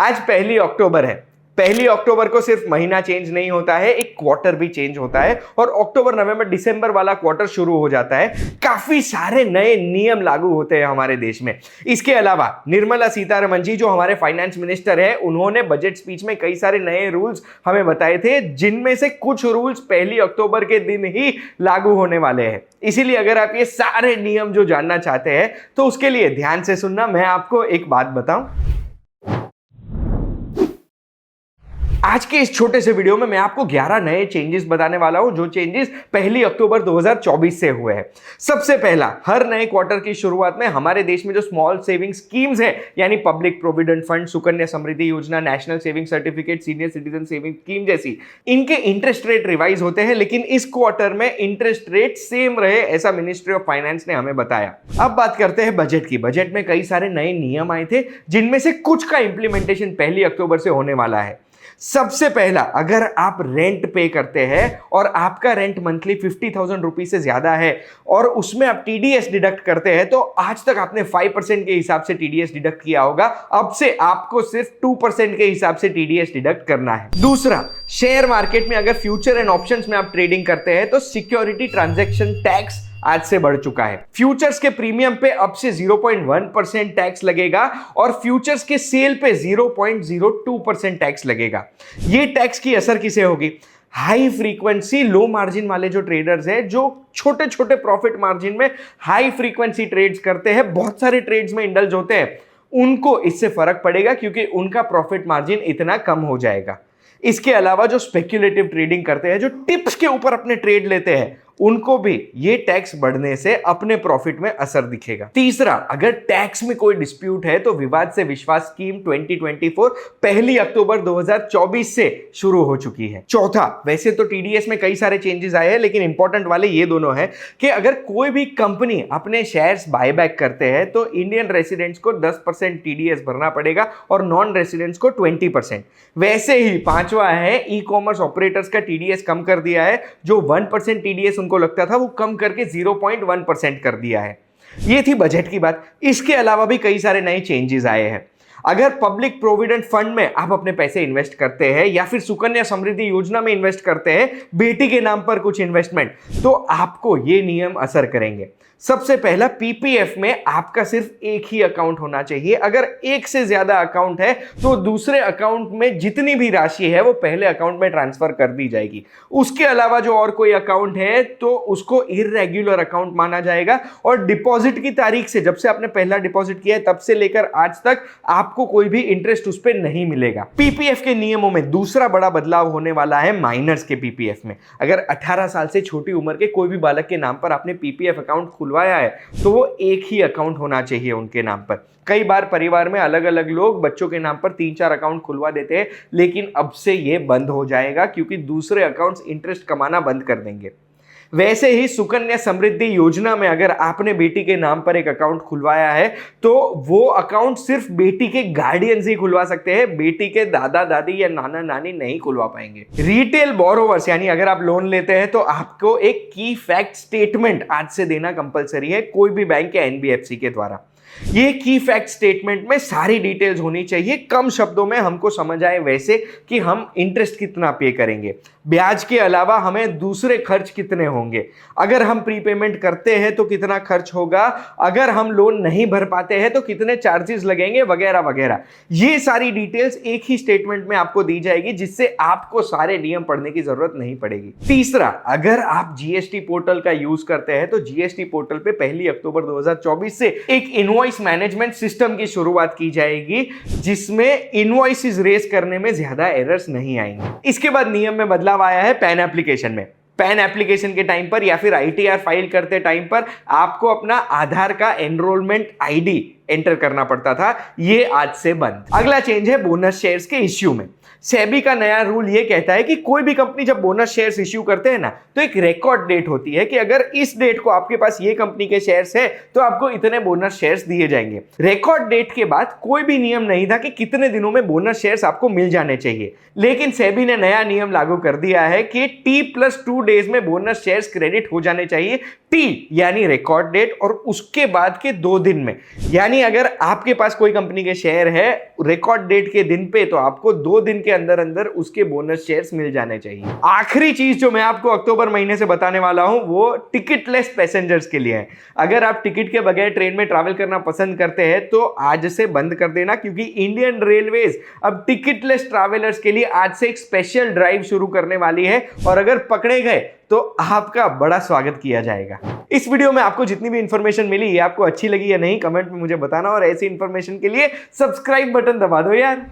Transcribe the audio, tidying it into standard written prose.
आज 1 अक्टूबर है। 1 अक्टूबर को सिर्फ महीना चेंज नहीं होता है, एक क्वार्टर भी चेंज होता है और अक्टूबर नवंबर दिसंबर वाला क्वार्टर शुरू हो जाता है। काफी सारे नए नियम लागू होते हैं हमारे देश में। इसके अलावा निर्मला सीतारमण जी जो हमारे फाइनेंस मिनिस्टर है, उन्होंने बजट स्पीच में कई सारे नए रूल्स हमें बताए थे, जिनमें से कुछ रूल्स 1 अक्टूबर के दिन ही लागू होने वाले हैं। इसीलिए अगर आप ये सारे नियम जो जानना चाहते हैं तो उसके लिए ध्यान से सुनना। मैं आपको एक बात बताऊं, आज के इस छोटे से वीडियो में मैं आपको 11 नए चेंजेस बताने वाला हूं, जो चेंजेस 1 अक्टूबर 2024 से हुए हैं। सबसे पहला, हर नए क्वार्टर की शुरुआत में हमारे देश में जो स्मॉल सेविंग स्कीम्स है, यानी public provident fund, Sukanya Samriddhi योजना, national saving certificate, senior citizen saving scheme जैसी, इनके इंटरेस्ट रेट रिवाइज होते हैं, लेकिन इस क्वार्टर में इंटरेस्ट रेट सेम रहे, ऐसा मिनिस्ट्री ऑफ फाइनेंस ने हमें बताया। अब बात करते हैं बजट की। बजट में कई सारे नए नियम आए थे, जिनमें से कुछ का इंप्लीमेंटेशन 1 अक्टूबर से होने वाला है। सबसे पहला, अगर आप रेंट पे करते हैं और आपका रेंट मंथली 50,000 रुपीज से ज्यादा है और उसमें आप टीडीएस डिडक्ट करते हैं, तो आज तक आपने 5% के हिसाब से टीडीएस डिडक्ट किया होगा, अब से आपको सिर्फ 2% के हिसाब से टीडीएस डिडक्ट करना है। दूसरा, शेयर मार्केट में अगर फ्यूचर एंड ऑप्शंस में आप ट्रेडिंग करते हैं तो सिक्योरिटी ट्रांजैक्शन टैक्स आज से बढ़ चुका है। फ्यूचर्स के प्रीमियम पे अब से 0.1% टैक्स लगेगा और फ्यूचर्स के सेल पे 0.02% टैक्स लगेगा। ये टैक्स की असर किसे होगी? हाई फ्रीक्वेंसी लो मार्जिन वाले जो ट्रेडर्स हैं, जो छोटे छोटे प्रॉफिट मार्जिन में हाई फ्रीक्वेंसी ट्रेड्स करते हैं, बहुत सारे ट्रेड्स में इंडल्ज होते हैं, उनको इससे फर्क पड़ेगा क्योंकि उनका प्रॉफिट मार्जिन इतना कम हो जाएगा। इसके अलावा जो स्पेक्युलेटिव ट्रेडिंग करते हैं, जो टिप्स के ऊपर अपने ट्रेड लेते हैं, उनको भी ये टैक्स बढ़ने से अपने प्रॉफिट में असर दिखेगा। तीसरा, अगर टैक्स में कोई डिस्प्यूट है तो विवाद से विश्वास स्कीम 2024 1 अक्टूबर 2024 से शुरू हो चुकी है। चौथा, वैसे तो टीडीएस में कई सारे चेंजेस आए हैं, लेकिन इंपॉर्टेंट वाले ये दोनों हैं कि अगर कोई भी कंपनी अपने शेयर्स बायबैक करते हैं तो इंडियन रेसिडेंट्स को 10% टीडीएस भरना पड़ेगा और नॉन रेसिडेंट्स को 20%। वैसे ही पांचवा है, ई कॉमर्स ऑपरेटर्स का टीडीएस कम कर दिया है। जो 1% टीडीएस उनको लगता था, वो कम करके 0.1% कर दिया है। ये थी बजट की बात। इसके अलावा भी कई सारे नए चेंजेस आए हैं। अगर पब्लिक प्रोविडेंट फंड में आप अपने पैसे इन्वेस्ट करते हैं या फिर सुकन्या समृद्धि योजना में इन्वेस्ट करते हैं, बेटी के नाम पर कुछ इन्वेस्टमेंट, तो आपको ये नियम असर करेंगे। सबसे पहला, पीपीएफ में आपका सिर्फ एक ही अकाउंट होना चाहिए। अगर एक से ज्यादा अकाउंट है तो दूसरे अकाउंट में जितनी भी राशि है वो पहले अकाउंट में ट्रांसफर कर दी जाएगी। उसके अलावा जो और कोई अकाउंट है तो उसको इर्रेगुलर अकाउंट माना जाएगा और डिपॉजिट की तारीख से, जब से आपने पहला डिपॉजिट किया है तब से लेकर आज तक, आपको कोई भी इंटरेस्ट उस पर नहीं मिलेगा। पीपीएफ के नियमों में दूसरा बड़ा बदलाव होने वाला है माइनर्स के पीपीएफ में। अगर 18 साल से छोटी उम्र के कोई भी बालक के नाम पर आपने पीपीएफ अकाउंट खुलवाया है तो वो एक ही अकाउंट होना चाहिए उनके नाम पर। कई बार परिवार में अलग अलग लोग बच्चों के नाम पर 3-4 अकाउंट खुलवा देते हैं, लेकिन अब से ये बंद हो जाएगा क्योंकि दूसरे अकाउंट्स इंटरेस्ट कमाना बंद कर देंगे। वैसे ही सुकन्या समृद्धि योजना में अगर आपने बेटी के नाम पर एक अकाउंट खुलवाया है तो वो अकाउंट सिर्फ बेटी के गार्डियंस ही खुलवा सकते हैं, बेटी के दादा दादी या नाना नानी नहीं खुलवा पाएंगे। रिटेल बोरोवर्स, यानी अगर आप लोन लेते हैं तो आपको एक की फैक्ट स्टेटमेंट आज से देना कंपलसरी है, कोई भी बैंक या एनबीएफसी के द्वारा। ये की फैक्ट स्टेटमेंट में सारी डिटेल्स होनी चाहिए, कम शब्दों में हमको समझ आए वैसे, कि हम इंटरेस्ट कितना पे करेंगे, ब्याज के अलावा हमें दूसरे खर्च कितने होंगे, अगर हम प्रीपेमेंट करते हैं तो कितना खर्च होगा, अगर हम लोन नहीं भर पाते हैं तो कितने चार्जेस लगेंगे, वगैरह वगैरह। ये सारी डिटेल्स एक ही स्टेटमेंट में आपको दी जाएगी, जिससे आपको सारे नियम पढ़ने की जरूरत नहीं पड़ेगी। तीसरा, अगर आप जीएसटी पोर्टल का यूज करते हैं तो जीएसटी पोर्टल पे 1 अक्टूबर 2024 से एक इनवॉइस मैनेजमेंट सिस्टम की शुरुआत की जाएगी, जिसमें इनवॉइसेस रेज करने में ज्यादा एरर्स नहीं आएंगे। इसके बाद नियम में बदलाव आया है पैन एप्लीकेशन में। पैन एप्लीकेशन के टाइम पर या फिर आईटीआर फाइल करते टाइम पर आपको अपना आधार का एनरोलमेंट आईडी एंटर करना पड़ता था, ये आज से बंद। अगला चेंज है बोनस शेयर्स के इश्यू में। सेबी का नया रूल ये कहता है कि कोई भी कंपनी जब बोनस शेयर्स इश्यू करते हैं ना, तो एक रिकॉर्ड डेट होती है कि अगर इस डेट को आपके पास ये कंपनी के शेयर्स है तो आपको इतने बोनस शेयर्स दिए जाएंगे। रिकॉर्ड डेट के बाद कोई भी नियम नहीं था कि कितने दिनों में बोनस शेयर्स आपको मिल जाने चाहिए, लेकिन सेबी ने नया नियम लागू कर दिया है कि T+2 डेज में बोनस शेयर्स क्रेडिट हो जाने चाहिए। टी यानी रिकॉर्ड डेट और उसके बाद के 2 दिन में, यानी यानी अगर आपके पास कोई कंपनी के शेयर है रिकॉर्ड डेट के दिन पे, तो आपको 2 दिन के अंदर अंदर उसके बोनस शेयर्स मिल जाने चाहिए। आखिरी चीज जो मैं आपको अक्टूबर महीने से बताने वाला हूं वो टिकटलेस पैसेंजर्स के लिए है। अगर आप टिकट के बगैर ट्रेन में ट्रैवल करना पसंद करते हैं तो आज से बंद कर देना, क्योंकि इंडियन रेलवेज अब टिकटलेस ट्रैवलर्स के लिए आज से एक स्पेशल ड्राइव शुरू करने वाली है, और अगर पकड़े गए तो आपका बड़ा स्वागत किया जाएगा। इस वीडियो में आपको जितनी भी इंफॉर्मेशन मिली ये आपको अच्छी लगी या नहीं, कमेंट में मुझे बताना, और ऐसी इंफॉर्मेशन के लिए सब्सक्राइब बटन दबा दो यार।